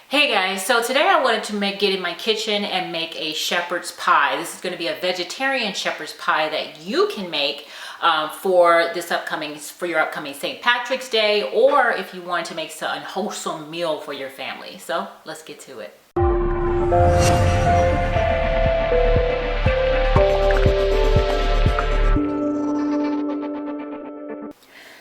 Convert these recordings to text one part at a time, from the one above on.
Hey guys, so today I wanted to get in my kitchen and make a shepherd's pie. This is going to be a vegetarian shepherd's pie that you can make for your upcoming St. Patrick's Day, or if you want to make a wholesome meal for your family. So let's get to it.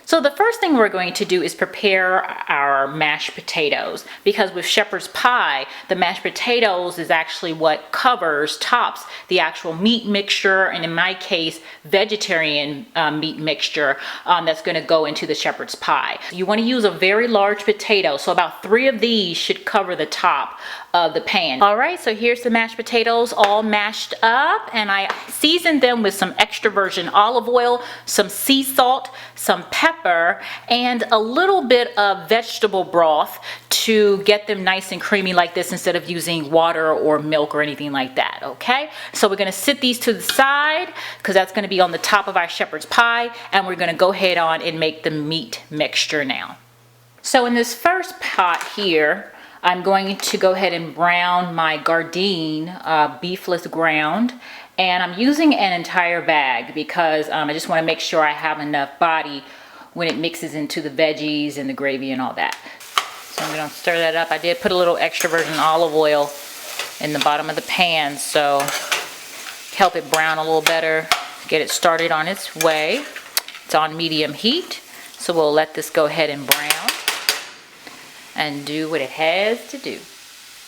So the first thing we're going to do is prepare our mashed potatoes, because with shepherd's pie, the mashed potatoes is actually what tops the actual meat mixture, and in my case, vegetarian meat mixture that's going to go into the shepherd's pie. You want to use a very large potato, so about 3 of these should cover the top of the pan. All right, so here's the mashed potatoes all mashed up, and I seasoned them with some extra virgin olive oil, some sea salt, some pepper, and a little bit of vegetable broth to get them nice and creamy like this, instead of using water or milk or anything like that. Okay, so we're going to sit these to the side because that's going to be on the top of our shepherd's pie, and we're going to go ahead on and make the meat mixture now. So in this first pot here, I'm going to go ahead and brown my Gardein Beefless ground, and I'm using an entire bag because I just want to make sure I have enough body when it mixes into the veggies and the gravy and all that. So I'm going to stir that up. I did put a little extra virgin olive oil in the bottom of the pan, so help it brown a little better, get it started on its way. It's on medium heat, so we'll let this go ahead and brown and do what it has to do.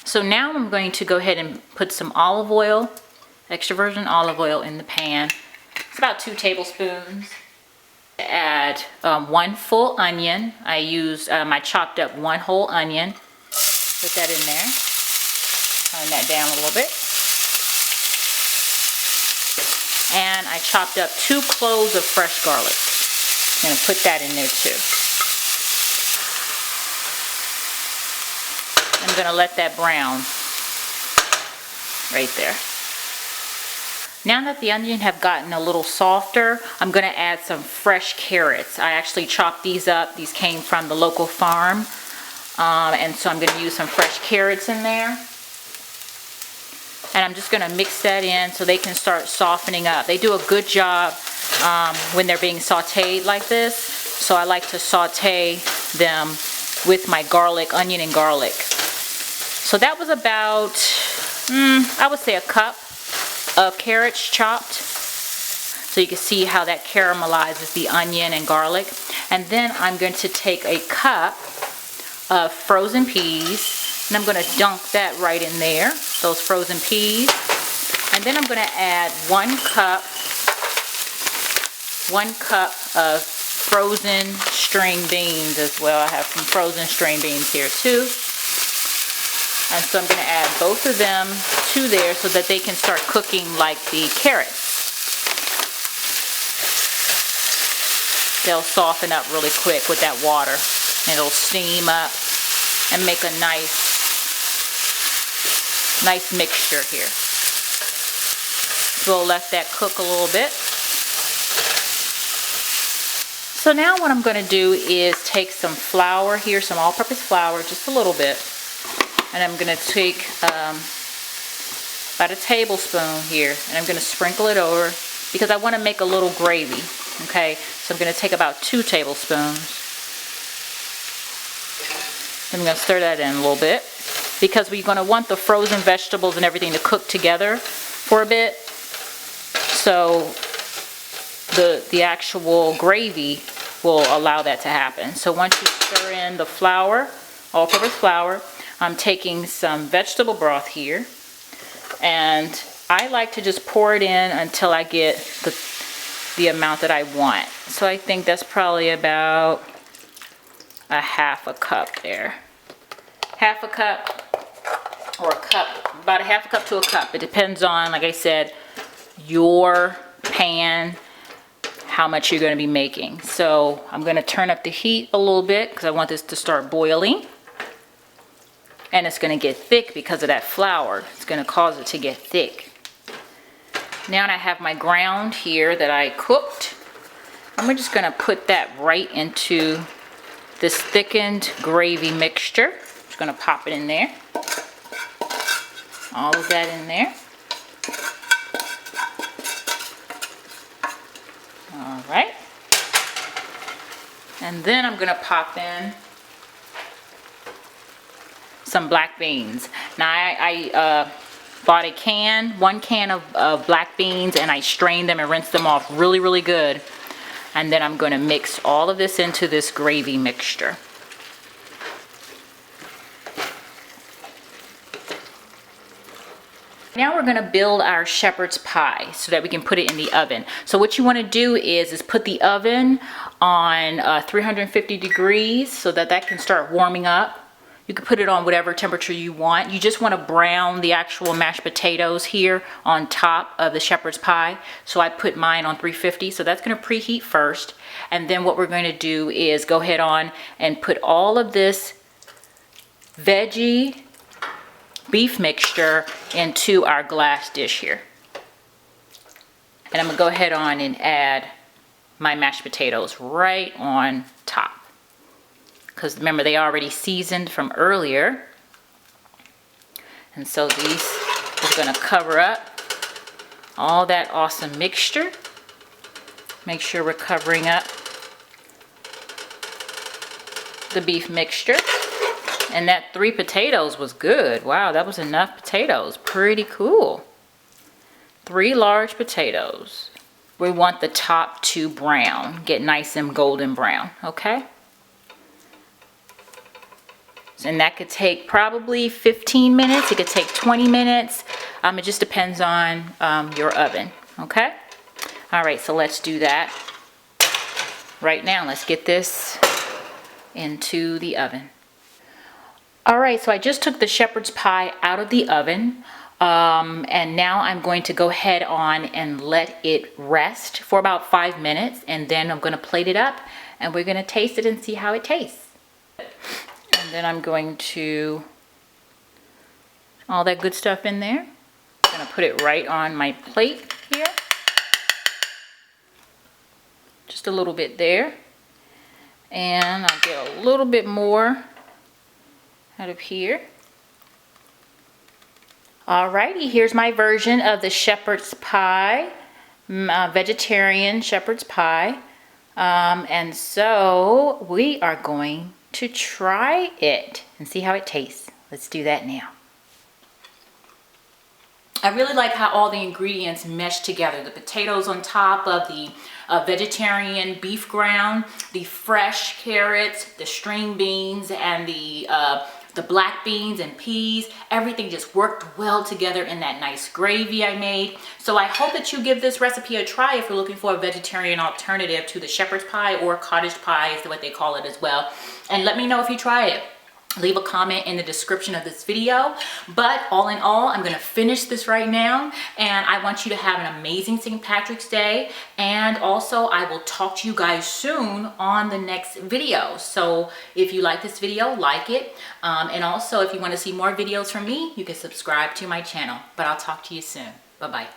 So now I'm going to go ahead and put some olive oil, extra virgin olive oil, in the pan. It's about 2 tablespoons. Add 1 full onion. I used I chopped up 1 whole onion. Put that in there. Turn that down a little bit. And I chopped up 2 cloves of fresh garlic. I'm gonna put that in there too. I'm going to let that brown right there. Now that the onion have gotten a little softer, I'm going to add some fresh carrots. I actually chopped these up. These came from the local farm. And so I'm going to use some fresh carrots in there. And I'm just going to mix that in so they can start softening up. They do a good job when they're being sauteed like this. So I like to saute them with my onion and garlic. So that was about, I would say, a cup of carrots chopped. So you can see how that caramelizes the onion and garlic. And then I'm going to take a cup of frozen peas, and I'm going to dunk that right in there, those frozen peas. And then I'm going to add 1 cup of frozen string beans as well. I have some frozen string beans here too. And so I'm going to add both of them to there so that they can start cooking like the carrots. They'll soften up really quick with that water, and it'll steam up and make a nice mixture here. So we'll let that cook a little bit. So now what I'm going to do is take some flour here, some all-purpose flour, just a little bit. And I'm going to take about a tablespoon here, and I'm going to sprinkle it over because I want to make a little gravy. Okay, so I'm going to take about 2 tablespoons. I'm going to stir that in a little bit because we're going to want the frozen vegetables and everything to cook together for a bit. So the actual gravy will allow that to happen. So once you stir in the flour, all-purpose flour, I'm taking some vegetable broth here, and I like to just pour it in until I get the amount that I want. So I think that's probably about a half a cup there. Half a cup or a cup, about a half a cup to a cup. It depends on, like I said, your pan, how much you're going to be making. So I'm going to turn up the heat a little bit because I want this to start boiling. And it's going to get thick because of that flour. It's going to cause it to get thick. Now I have my ground here that I cooked. I'm just going to put that right into this thickened gravy mixture. Just going to pop it in there. all of that in there. All right. And then I'm gonna pop in some black beans. Now I bought one can of black beans, and I strained them and rinsed them off really, really good. And then I'm gonna mix all of this into this gravy mixture. Now we're gonna build our shepherd's pie so that we can put it in the oven. So what you wanna do is put the oven on 350 degrees so that can start warming up. You can put it on whatever temperature you want. You just wanna brown the actual mashed potatoes here on top of the shepherd's pie. So I put mine on 350, so that's gonna preheat first. And then what we're gonna do is go ahead on and put all of this veggie beef mixture into our glass dish here. And I'm gonna go ahead on and add my mashed potatoes right on top. Because remember, they already seasoned from earlier. And so these is gonna cover up all that awesome mixture. Make sure we're covering up the beef mixture. And that 3 potatoes was good. Wow, that was enough potatoes. Pretty cool. 3 large potatoes. We want the top to brown. Get nice and golden brown, okay? And that could take probably 15 minutes. It could take 20 minutes. It just depends on your oven, okay? All right, so let's do that right now. Let's get this into the oven. All right, so I just took the shepherd's pie out of the oven, and now I'm going to go ahead on and let it rest for about 5 minutes, and then I'm going to plate it up, and we're going to taste it and see how it tastes. And then I'm going to all that good stuff in there. I'm going to put it right on my plate here. Just a little bit there, and I'll get a little bit more out of here. Alrighty, here's my version of the shepherd's pie, vegetarian shepherd's pie. And so we are going to try it and see how it tastes. Let's do that now. I really like how all the ingredients mesh together. The potatoes on top of the vegetarian beef ground, the fresh carrots, the string beans, and the black beans and peas. Everything just worked well together in that nice gravy I made. So I hope that you give this recipe a try if you're looking for a vegetarian alternative to the shepherd's pie, or cottage pie is what they call it as well. And let me know if you try it. Leave a comment in the description of this video. But all in all, I'm gonna finish this right now, and I want you to have an amazing St. Patrick's Day. And also, I will talk to you guys soon on the next video. So if you like this video, like it. And also, if you wanna see more videos from me, you can subscribe to my channel. But I'll talk to you soon. Bye-bye.